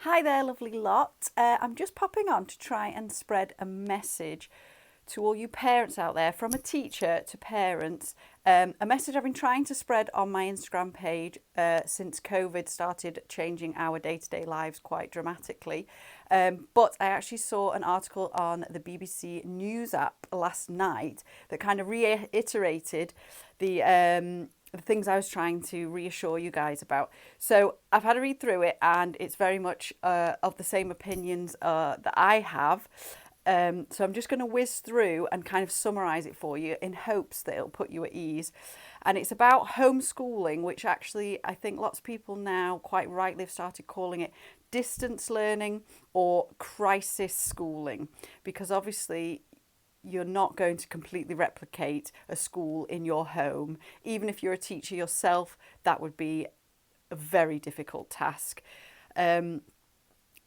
Hi there, lovely lot. I'm just popping on to try and spread a message to all you parents out there, from a teacher to parents. A message I've been trying to spread on my Instagram page since COVID started changing our day-to-day lives quite dramatically. But I actually saw an article on the BBC News app last night that kind of reiterated the things I was trying to reassure you guys about. So I've had a read through it, and it's very much of the same opinions that I have. So I'm just going to whiz through and kind of summarise it for you in hopes that it'll put you at ease. And it's about homeschooling, which actually I think lots of people now quite rightly have started calling it distance learning or crisis schooling, because obviously you're not going to completely replicate a school in your home. Even if you're a teacher yourself, that would be a very difficult task.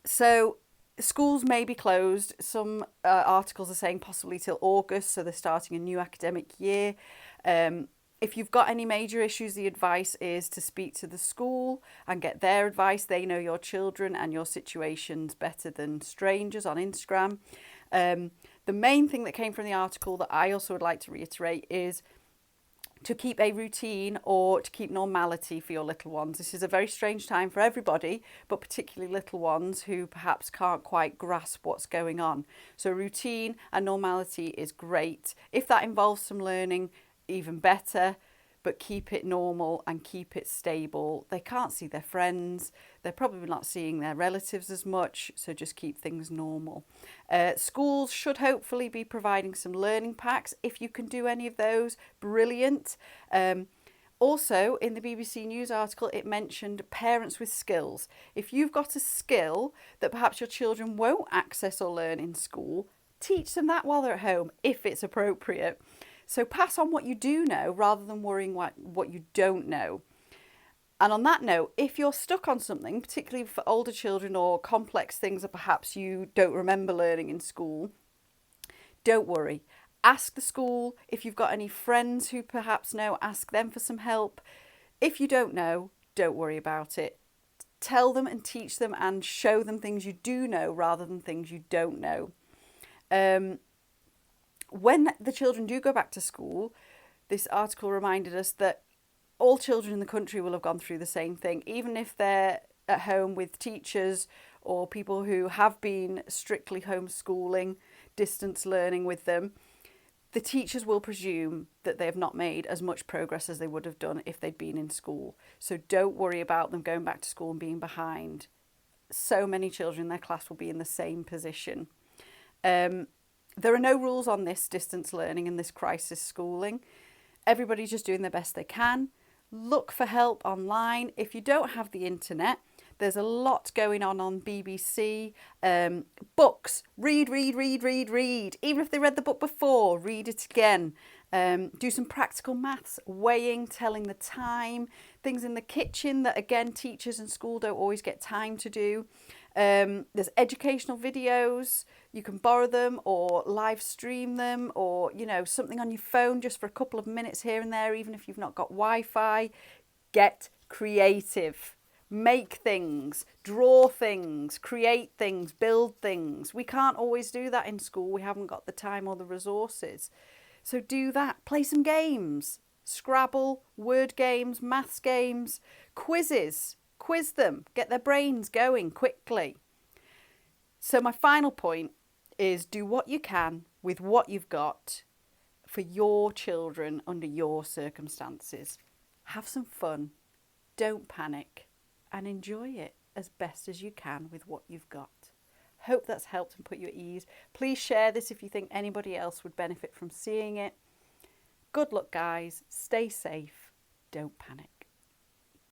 So schools may be closed. Some articles are saying possibly till August, so they're starting a new academic year. If you've got any major issues, the advice is to speak to the school and get their advice. They know your children and your situations better than strangers on Instagram. The main thing that came from the article that I also would like to reiterate is to keep a routine or to keep normality for your little ones. This is a very strange time for everybody, but particularly little ones who perhaps can't quite grasp what's going on. So routine and normality is great. If that involves some learning, even better, but keep it normal and keep it stable. They can't see their friends. They're probably not seeing their relatives as much, so just keep things normal. Schools should hopefully be providing some learning packs. If you can do any of those, brilliant. Also, in the BBC News article, it mentioned parents with skills. If you've got a skill that perhaps your children won't access or learn in school, teach them that while they're at home, if it's appropriate. So pass on what you do know rather than worrying what you don't know. And on that note, if you're stuck on something, particularly for older children or complex things that perhaps you don't remember learning in school, don't worry. Ask the school. If you've got any friends who perhaps know, ask them for some help. If you don't know, don't worry about it. Tell them and teach them and show them things you do know rather than things you don't know. When the children do go back to school, this article reminded us that all children in the country will have gone through the same thing, even if they're at home with teachers or people who have been strictly homeschooling, distance learning with them. The teachers will presume that they have not made as much progress as they would have done if they'd been in school. So don't worry about them going back to school and being behind. So many children in their class will be in the same position. There are no rules on this distance learning and this crisis schooling. Everybody's just doing the best they can. Look for help online. If you don't have the internet, there's a lot going on BBC. Books. Read. Even if they read the book before, read it again. Do some practical maths, weighing, telling the time, things in the kitchen that, again, teachers and school don't always get time to do. There's educational videos. You can borrow them or live stream them, or, something on your phone just for a couple of minutes here and there, even if you've not got Wi-Fi. Get creative. Make things, draw things, create things, build things. We can't always do that in school. We haven't got the time or the resources. So do that. Play some games. Scrabble, word games, maths games, quizzes. Quiz them. Get their brains going quickly. So my final point is do what you can with what you've got for your children under your circumstances. Have some fun. Don't panic. And enjoy it as best as you can with what you've got. Hope that's helped and put you at ease. Please share this if you think anybody else would benefit from seeing it. Good luck, guys. Stay safe. Don't panic.